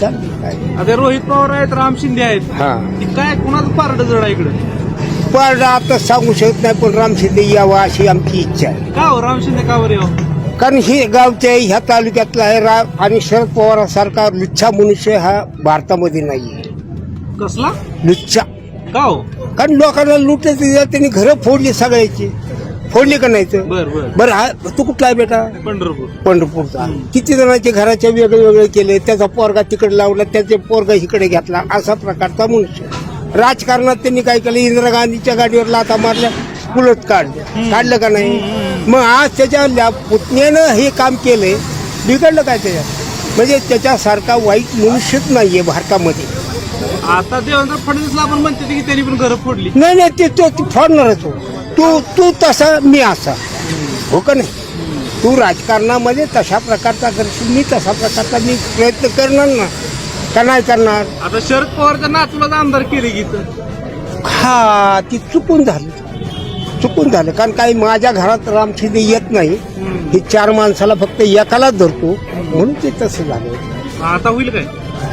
चालली काय आता रोहित पवार आहेत, राम शिंदे आहेत. हा काय कुणाचं पारड जड आहे इकडं? पण आता सांगू शकत नाही, पण राम शिंदे यावा अशी आमची इच्छा आहे. का हो राम शिंदे का बरं यावं? कारण हे गावचे ह्या तालुक्यातला आहे आणि शरद पवारांसारखा लुच्चा मनुष्य हा भारतामध्ये नाहीये. कसला लुच्चा. का हो? कारण लोकांना लुटत त्यांनी घरं फोडली सगळ्याची. फोडली का नाही तर बर बर. बरं हा तू कुठला आहे बेटा? पंढरपूर. पंढरपूरचा. किती जणांचे घराचे वेगळे वेगळे केले, त्याचा पोरगा तिकडे लावला, त्याचे पोरगा इकडे घेतला, असा प्रकारचा मनुष्य. राजकारणात त्यांनी काय केलं, इंदिरा गांधीच्या गाडीवर लाथा मारल्या, उलट काढलं का नाही. मग आज त्याच्या पुतण्यानं हे काम केलंय, बिघडलं काय त्याच्यात? म्हणजे त्याच्यासारखा वाईट मनुष्यच नाहीये भारतामध्ये. आता देवेंद्र फडणवीसला आपण म्हणते की त्यांनी पण घरं फोडली. नाही नाही, ते तो फोडणारच हो. तू तसा मी असा हो का नाही. तू राजकारणामध्ये तशा प्रकारचा करशील, मी तसा प्रकारचा मी प्रयत्न करणार ना, का नाही करणार. आता शरद पवारच्या नातूला आमदार केले की इथं. हा ती चुकून झालं. कारण काही माझ्या घरात राम शिंदे येत नाही, हे 4 माणसाला फक्त एकालाच धरतो, म्हणून ते तसं झालं. आता होईल काय?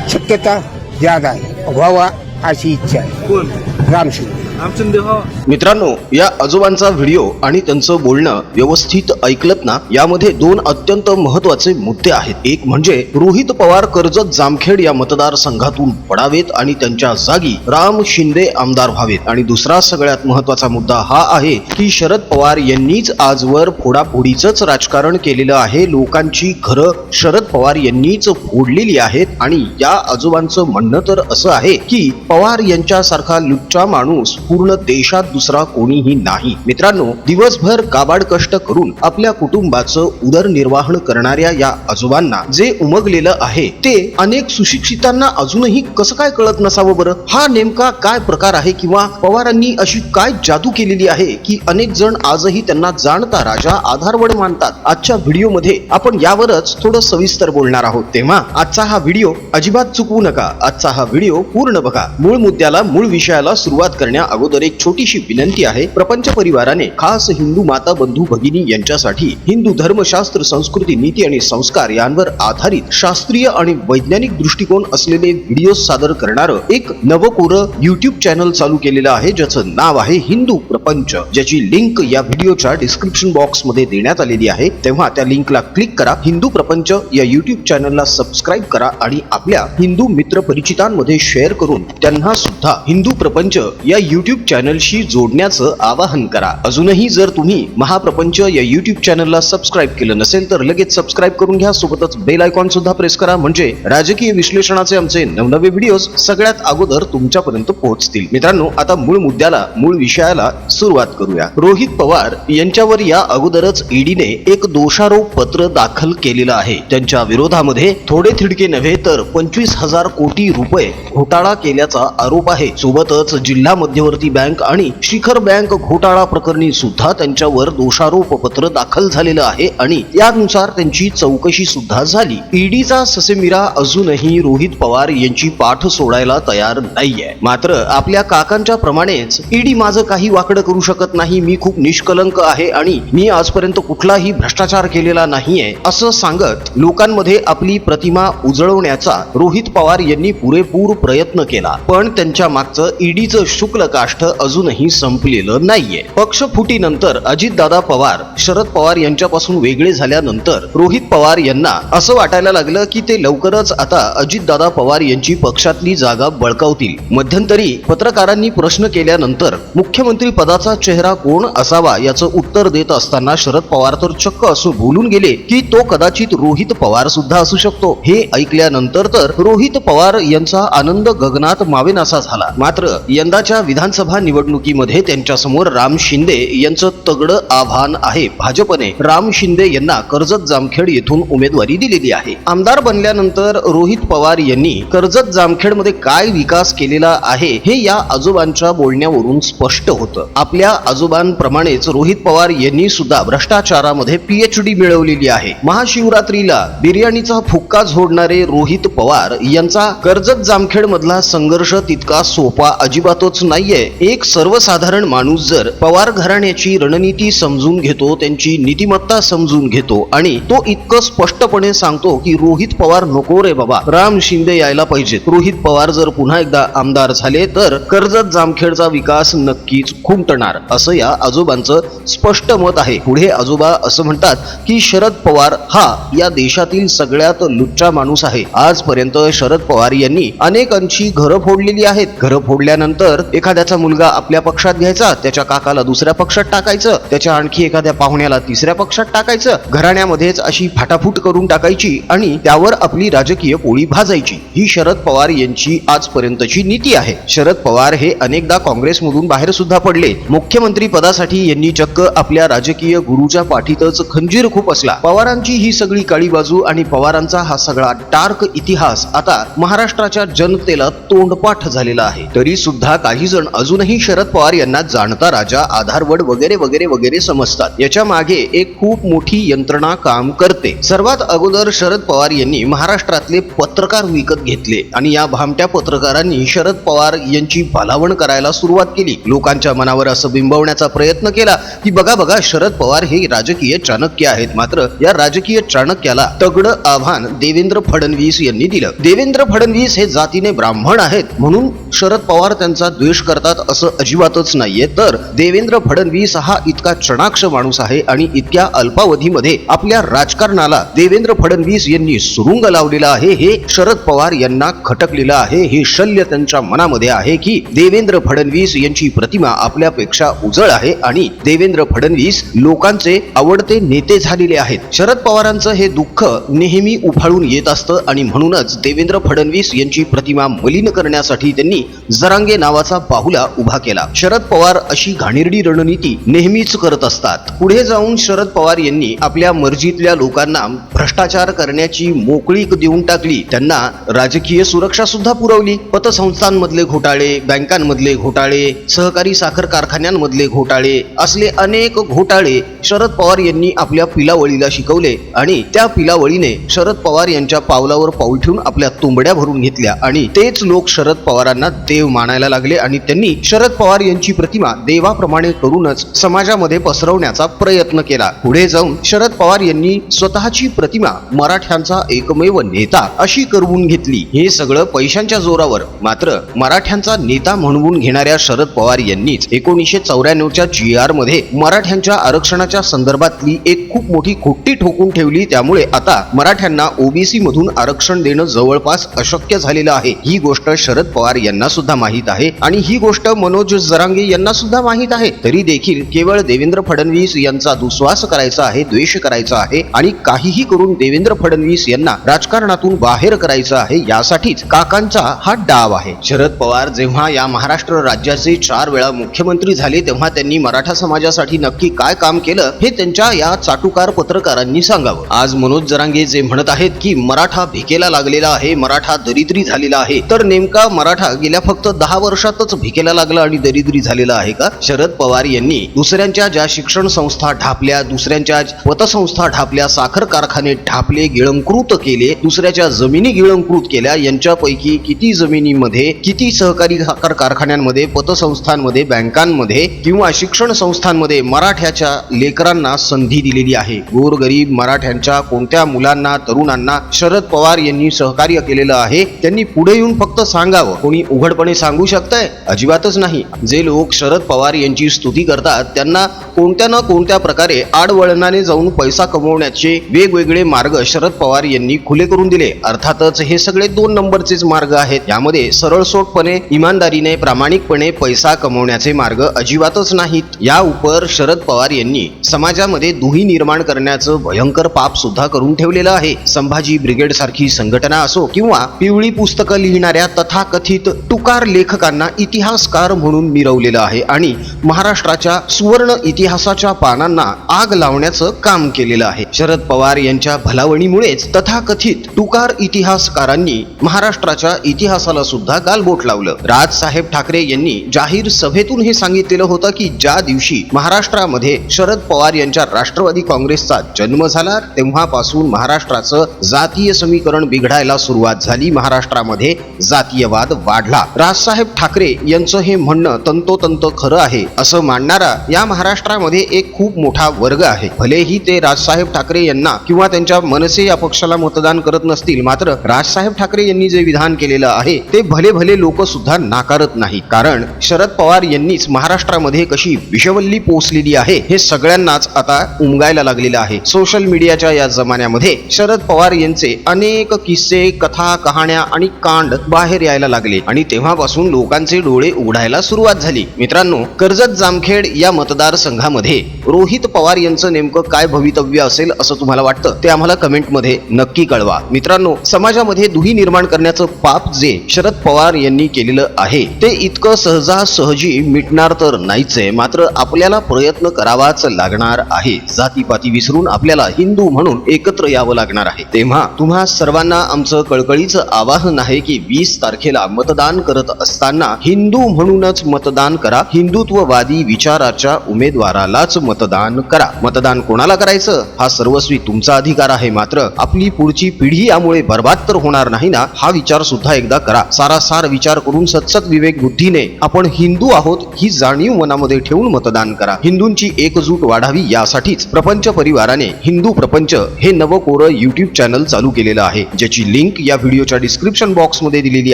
शक्यता ज्यादा आहे, व्हावा अशी इच्छा आहे. कोण? राम शिंदे. राम शिंदे हो. मित्रांनो, या आजोबांचा व्हिडिओ आणि त्यांचं बोलणं व्यवस्थित ऐकलत ना, यामध्ये 2 अत्यंत महत्वाचे मुद्दे आहेत. एक म्हणजे रोहित पवार कर्जत जामखेड या मतदारसंघातून पडावेत आणि त्यांच्या जागी राम शिंदे आमदार व्हावेत. आणि दुसरा सगळ्यात महत्वाचा मुद्दा हा आहे की शरद पवार यांनीच आजवर फोडाफोडीचंच राजकारण केलेलं आहे. लोकांची घरं शरद पवार यांनीच फोडलेली आहेत. आणि या आजोबांचं म्हणणं तर असं आहे की पवार यांच्यासारखा लुच्चा माणूस पूर्ण देशात दुसरा कोणीही नाही. मित्रांनो, दिवसभर काबाड कष्ट करून आपल्या कुटुंबाचं उदरनिर्वाह करणाऱ्या या आजोबांना जे उमगलेलं आहे ते अनेक सुशिक्षितांना अजूनही कसं काय कळत नसावं बरं? हा नेमका काय प्रकार आहे, किंवा पवारांनी अशी काय जादू केलेली आहे की अनेक जण आजही त्यांना जाणता राजा आधारवड मानतात? आजच्या व्हिडिओमध्ये आपण यावरच थोडं सविस्तर बोलणार आहोत. तेव्हा आजचा हा व्हिडिओ अजिबात चुकवू नका. आजचा हा व्हिडिओ पूर्ण बघा. मूळ मुद्द्याला, मूळ विषयाला सुरुवात करण्या अगोदर एक छोटीशी विनंती आहे. प्रपंच परिवाराने खास हिंदू माता बंधू भगिनी यांच्यासाठी हिंदू धर्मशास्त्र, संस्कृती, नीती आणि संस्कार यांवर आधारित शास्त्रीय आणि वैज्ञानिक दृष्टिकोन असलेले व्हिडिओ सादर करणारं एक नवकोरं युट्यूब चॅनल चालू केलेलं आहे, ज्याचं नाव आहे हिंदू प्रपंच, ज्याची लिंक या व्हिडिओच्या डिस्क्रिप्शन बॉक्स मध्ये देण्यात आलेली आहे. तेव्हा त्या लिंकला क्लिक करा, हिंदू प्रपंच या युट्यूब चॅनलला सबस्क्राईब करा आणि आपल्या हिंदू मित्र परिचितांमध्ये शेअर करून त्यांना सुद्धा हिंदू प्रपंच या युट्यूब चॅनलशी जोडण्याचं आवाहन करा. अजूनही जर तुम्ही महाप्रपंच या युट्यूब चॅनलला सबस्क्राईब केलं नसेल तर लगेच सबस्क्राईब करून घ्या. सोबतच बेल आयकॉन सुद्धा प्रेस करा, म्हणजे राजकीय विश्लेषणाचे आमचे नवनवे व्हिडिओज सगळ्यात अगोदर तुमच्यापर्यंत पोहोचतील. मित्रांनो, आता मूळ मुद्द्याला, मूळ विषयाला सुरुवात करूया. रोहित पवार यांच्यावर या अगोदरच ईडीने एक दोषारोप पत्र दाखल केलेलं आहे. त्यांच्या विरोधामध्ये थोडे थिडके नव्हे तर 25,000 कोटी रुपये घोटाळा केल्याचा आरोप आहे. सोबतच जिल्हा मध्यवर्ती बँक आणि शिखर बँक घोटाळा प्रकरणी सुद्धा त्यांच्यावर दोषारोप पत्र दाखल झालेलं आहे आणि यानुसार त्यांची चौकशी सुद्धा झाली. ईडीचा ससेमिरा अजूनही रोहित पवार यांची पाठ सोडायला तयार नाहीये. मात्र आपल्या काकांच्या प्रमाणेच ईडी माझं काही वाकडं करू शकत नाही, मी खूप निष्कलंक आहे आणि मी आजपर्यंत कुठलाही भ्रष्टाचार केलेला नाहीये असं सांगत लोकांमध्ये आपली प्रतिमा उजळवण्याचा रोहित पवार यांनी पुरेपूर प्रयत्न केला. पण त्यांच्या मागचं ईडीचं शुक्ल काष्ठ अजूनही संपलेलं नाहीये. पक्षफुटीनंतर अजितदादा पवार शरद पवार यांच्यापासून वेगळे झाल्यानंतर रोहित पवार यांना असं वाटायला लागलं की ते लवकरच आता अजितदादा पवार यांची पक्षातली जागा बळकावतील. मध्यंतरी पत्रकारांनी प्रश्न केल्यानंतर मुख्यमंत्री पदाचा चेहरा कोण असावा याचं उत्तर देत असताना शरद पवार तर चक्क असं बोलून गेले की तो कदाचित रोहित पवार सुद्धा असू शकतो. हे ऐकल्यानंतर तर रोहित पवार यांचा आनंद गगनात मावेनासा झाला. मात्र यंदाच्या विधानसभा निवडणुकीमध्ये त्यांच्या समोर राम शिंदे यांचं तगडं आव्हान आहे. भाजपने राम शिंदे यांना कर्जत जामखेड येथून उमेदवारी दिलेली आहे. आमदार बनल्यानंतर रोहित पवार यांनी कर्जत जामखेड मध्ये काय विकास केलेला आहे हे या आजोबांच्या बोलण्यावरून स्पष्ट होतं. आपल्या आजोबांप्रमाणेच रोहित पवार यांनी सुद्धा भ्रष्टाचारामध्ये PhD मिळवलेली आहे. महाशिवरात्रीला बिर्याणीचा फुक्का झोडणारे रोहित पवार यांचा कर्जत जामखेड मधला संघर्ष तितका सोपा अजिबातच नाहीये एक सर्वसाधारण माणूस जर पवार घराण्याची रणनीती समजून घेतो, त्यांची नीतिमत्ता समजून घेतो आणि तो इतकं स्पष्टपणे सांगतो की रोहित पवार नको रे बाबा, राम शिंदे यायला पाहिजेत, रोहित पवार जर पुन्हा एकदा आमदार झाले तर कर्जत जामखेडचा विकास नक्कीच खुंटणार, असं या आजोबांचं स्पष्ट मत आहे. पुढे आजोबा असं म्हणतात की शरद पवार हा या देशातील सगळ्यात लुच्चा माणूस आहे. आजपर्यंत शरद पवार यांनी अनेकांची घरं फोडलेली आहेत. घरं फोडल्यानंतर एखाद्याचा मुलगा आपल्या पक्षात घ्यायचा, त्याच्या काकाला दुसऱ्या पक्षात टाकायचं, त्याच्या आणखी एखाद्या पाहुण्याला तिसऱ्या पक्षात टाकायचं, घराण्यामध्येच अशी फाटाफूट करून टाकायची आणि त्यावर आपली राजकीय पोळी भाजायची. ही शरद पवार यांची आजपर्यंतची नीती आहे. शरद पवार हे अनेकदा काँग्रेसमधून बाहेर सुद्धा पडले. मुख्यमंत्री पदासाठी यांनी चक्क आपल्या राजकीय गुरुच्या पाठीतच खंजीर खूप असला. पवारांची ही सगळी काळी बाजू आणि पवारांचा हा सगळा डार्क इतिहास आता महाराष्ट्राच्या जनतेला तोंडपाठ झालेला आहे. तरी सुद्धा काही जण अजूनही शरद पवार यांना जाणता राजा, आधारवड वगैरे वगैरे वगैरे समजतात. याच्या मागे एक खूप मोठी यंत्रणा काम करते. सर्वात अगोदर शरद पवार यांनी महाराष्ट्रातले पत्रकार विकत घेतले आणि या भामट्या पत्रकारांनी शरद पवार यांची भलावण करायला सुरुवात केली. लोकांच्या मनावर असं बिंबवण्याचा प्रयत्न केला की बघा बघा, शरद पवार हे राजकीय चाणक्य आहेत. मात्र या राजकीय चाणक्याला तगडं आव्हान देवेंद्र फडणवीस यांनी दिलं. देवेंद्र फडणवीस हे जातीने ब्राह्मण आहेत म्हणून शरद पवार त्यांचा द्वेष करतात असं अजिबातच नाहीये. तर देवेंद्र फडणवीस हा इतका चणाक्ष माणूस आहे आणि इतक्या अल्पावधीमध्ये आपल्या राजकारणाला देवेंद्र फडणवीस यांनी सुरुंग लावलेला आहे. हे शरद पवार यांना खटकलेलं आहे. हे शल्य त्यांच्या मनामध्ये आहे की देवेंद्र फडणवीस यांची प्रतिमा आपल्यापेक्षा उजळ आहे आणि देवेंद्र फडणवीस लोकांचे आवडते नेते झालेले आहेत. शरद पवारांचं हे दुःख नेहमी उफाळून येत असतं आणि म्हणूनच देवेंद्र फडणवीस यांची प्रतिमा मलिन करण्यासाठी त्यांनी जरांगे नावाचा बाहुला उभा केला. शरद पवार अशी घाणेरडी रणनीती नेहमीच करत असतात. पुढे जाऊन शरद पवार यांनी आपल्या मर्जीतल्या लोकांना भ्रष्टाचार करण्याची मोकळीक देऊन टाकली. त्यांना राजकीय सुरक्षा सुद्धा पुरवली. पतसंस्थांमधले घोटाळे, बँकांमधले घोटाळे, सहकारी साखर कारखान्यांमधले घोटाळे, असले अनेक घोटाळे शरद पवार यांनी आपल्या पिलावळीला शिकवले आणि त्या पिलावळीने शरद पवार यांच्या पावलावर पाऊल ठेवून आपल्या तुंबड्या भरून घेतल्या आणि तेच लोक शरद पवारांना देव मानायला लागले आणि त्यांनी शरद पवार यांची प्रतिमा देवाप्रमाणे करूनच समाजामध्ये पसरवण्याचा प्रयत्न केला. पुढे जाऊन शरद पवार यांनी स्वतःची प्रतिमा मराठ्यांचा एकमेव नेता अशी करवून घेतली. हे सगळं पैशांच्या जोरावर. मात्र मराठ्यांचा नेता म्हणवून घेणाऱ्या शरद पवार यांनीच 1994च्या GR मध्ये मराठ्यांच्या आरक्षणाच्या संदर्भातली एक खूप मोठी खोटी ठोकून ठेवली. त्यामुळे आता मराठ्यांना ओबीसी मधून आरक्षण देणं जवळपास अशक्य झालेलं आहे. ही गोष्ट शरद पवार यांना सुद्धा माहीत आहे आणि ही गोष्ट मनोज जरांगे यांना सुद्धा माहीत आहे. तरी देखील केवळ देवेंद्र फडणवीस यांचा दुस्वास करायचा आहे, द्वेष करायचा आहे आणि काहीही करून देवेंद्र फडणवीस यांना राजकारणातून बाहेर करायचं आहे. यासाठीच काकांचा हा डाव आहे. शरद पवार जेव्हा या महाराष्ट्र राज्याचे 4 वेळा मुख्यमंत्री झाले तेव्हा त्यांनी मराठा समाजासाठी नक्की काय काम केलं हे त्यांच्या या चाटुकार पत्रकारांनी सांगावं. आज मनोज जरांगे जे म्हणत आहेत की मराठा भिकेला लागलेला आहे, मराठा दरिद्री झालेला आहे, तर नेमका मराठा गेल्या फक्त 10 वर्षातच भिकेला लागला आणि दरिद्री झालेला आहे का? शरद पवार यांनी दुसऱ्यांच्या ज्या शिक्षण संस्था ढापल्या, दुसऱ्यांच्या पतसंस्था ढापल्या, साखर कारखाने ढापले, गिळंकृत केले, दुसऱ्याच्या जमिनी गिळंकृत केल्या, यांच्यापैकी किती जमिनीमध्ये, किती सहकारी साखर कारखान्यांमध्ये, पतसंस्थांमध्ये, बँकांमध्ये किंवा शिक्षण संस्थांमध्ये मराठ्याच्या लेकरांना संधी दिलेली आहे? गोरगरीब मराठ्यांच्या कोणत्या मुलांना, तरुणांना शरद पवार यांनी सहकार्य केलेलं आहे? त्यांनी पुढे येऊन फक्त सांगावं. कोणी उघडपणे सांगू शकतंय? अजिबातच नाही. जे लोक शरद पवार यांची स्तुती करतात त्यांना कोणत्या ना कोणत्या प्रकारे आडवळणाने जाऊन पैसा कमवण्याचे वेगवेगळे मार्ग शरद पवार यांनी खुले करून दिले. अर्थातच हे सगळे 2 नंबरचेच मार्ग आहेत. यामध्ये सरळसोटपणे, इमानदारीने, प्रामाणिकपणे पैसा कमवण्याचे मार्ग अजिबातच नाहीत. या उपर शरद पवार यांनी समाजामध्ये दुही निर्माण करण्याचं भयंकर पाप सुद्धा करून ठेवलेलं आहे. संभाजी ब्रिगेड सारखी संघटना असो किंवा पिवळी पुस्तकं लिहिणाऱ्या तथाकथित टुकार लेखकांना इतिहासकार म्हणून मिरवलेलं आहे आणि महाराष्ट्राच्या सुवर्ण इतिहासाच्या पानांना आग लावण्याचं काम केलेलं आहे. शरद पवार यांच्या भलावणीमुळेच तथाकथित तुकार इतिहासकारांनी महाराष्ट्राच्या इतिहासाला सुद्धा गालबोट लावलं. राजसाहेब ठाकरे यांनी जाहीर सभेतून हे सांगितलेलं होतं की ज्या दिवशी महाराष्ट्रामध्ये शरद पवार यांच्या राष्ट्रवादी काँग्रेसचा जन्म झाला तेव्हापासून महाराष्ट्राचं जातीय समीकरण बिघडायला सुरुवात झाली. महाराष्ट्रामध्ये जातीयवाद वाढला. राजसाहेब ठाकरे यांचं हे म्हणणं तंतोतंत खरं आहे असं मानणारा या महाराष्ट्रामध्ये एक खूप मोठा वर्ग आहे. भलेही ते राजसाहेब ठाकरे यांना किंवा त्यांच्या मनसे या पक्षाला मतदान करत नसतील, मात्र राजसाहेब ठाकरे यांनी जे विधान केलेलं आहे ते भले भले लोक सुद्धा नाकारत नाही. कारण शरद पवार यांनीच महाराष्ट्रामध्ये कशी विषवल्ली पोसलेली आहे हे सगळ्यांनाच आता उमगायला लागलेलं आहे. सोशल मीडियाच्या या जमान्यामध्ये शरद पवार यांचे अनेक किस्से, कथा, कहाण्या आणि कांड बाहेर यायला लागले आणि तेव्हापासून लोकांचे डोळे उघडायला सुरुवात झाली. मित्रांनो, कर्जत जामखेड या मतदारसंघामध्ये रोहित पवार यांचं नेमकं काय भवितव्य असेल असं तुम्हाला वाटतं ते आम्हाला कमेंटमध्ये नक्की कळवा. मित्रांनो, समाजामध्ये दुही निर्माण करण्याचं पाप जे शरद पवार यांनी केलेलं आहे ते इतकं सहजासहजी मिटणार तर नाहीच आहे, मात्र आपल्याला प्रयत्न करावाच लागणार आहे. जातीपाती विसरून आपल्याला हिंदू म्हणून एकत्र यावं लागणार आहे. तेव्हा तुम्हा सर्वांना आमचं कळकळीचं आवाहन आहे की 20 तारखेला मतदान करत असताना हिंदू म्हणूनच मतदान करा. हिंदुत्ववादी विचाराच्या उमेदवारालाच मतदान करा. मतदान कोणाला करायचं हा सर्वस्वी तुमचा अधिकार आहे, मात्र आपली पुढची पिढी यामुळे बर्बाद तर होणार नाही ना, हा विचार सुद्धा एकदा करा. सारासार विचार करून सतसत विवेक बुद्धीने आपण हिंदू आहोत ही जाणीव मनामध्ये ठेवून मतदान करा. हिंदूंची एकजूट वाढावी यासाठीच प्रपंच परिवाराने हिंदू प्रपंच हे नवकोरं YouTube चॅनल चालू केलेलं आहे, ज्याची लिंक या व्हिडिओच्या डिस्क्रिप्शन बॉक्स मध्ये दिलेली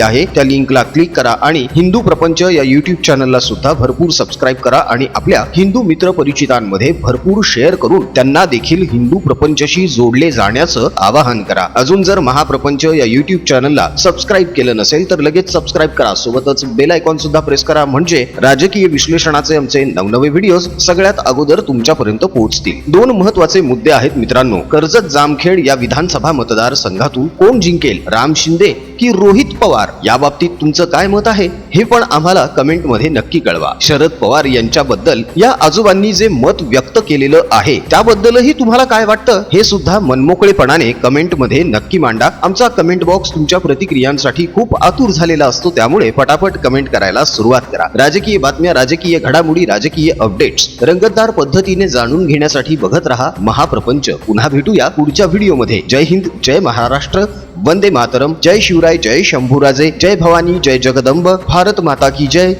आहे. त्या लिंकला क्लिक करा आणि हिंदू प्रपंच या YouTube चॅनलला सुद्धा भरपूर सबस्क्राईब करा आणि आपल्या हिंदू मित्र परिचितांमध्ये भरपूर शेअर करून त्यांना देखील हिंदू प्रपंचशी जोडले जाण्याचं आवाहन करा. अजून जर महाप्रपंच या YouTube चॅनलला सबस्क्राईब केलं नसेल तर लगेच सबस्क्राईब करा. सोबतच बेल आयकॉन सुद्धा प्रेस करा, म्हणजे राजकीय विश्लेषणाचे आमचे नवनवे व्हिडिओज सगळ्यात अगोदर तुमच्यापर्यंत पोहोचतील. 2 महत्त्वाचे मुद्दे आहेत मित्रांनो. कर्जत जामखेड या विधानसभा मतदारसंघातून कोण जिंकेल, राम शिंदे की रोहित पवार, या बाबतीत तुमचं काय मत आहे हे पण आम्हाला कमेंट मध्ये नक्की कळवा. शरद पवार यांच्याबद्दल या आजोबांनी जे मत व्यक्त केलेलं आहे त्याबद्दलही तुम्हाला काय वाटतं हे सुद्धा मनमोकळेपणाने कमेंट मध्ये नक्की मांडा. आमचा कमेंट बॉक्स तुमच्या प्रतिक्रियांसाठी खूप आतुर झालेला असतो, त्यामुळे पटापट कमेंट करायला सुरुवात करा. राजकीय बातम्या, राजकीय घडामोडी, राजकीय अपडेट्स रंगतदार पद्धतीने जाणून घेण्यासाठी बघत रहा महाप्रपंच. पुन्हा भेटूया पुढच्या व्हिडिओमध्ये. जय हिंद, जय महाराष्ट्र, वंदे मातरम, जय शिवराय, जय शंभूराजे, जय भवानी, जय जगदंब, भारत माता की जय.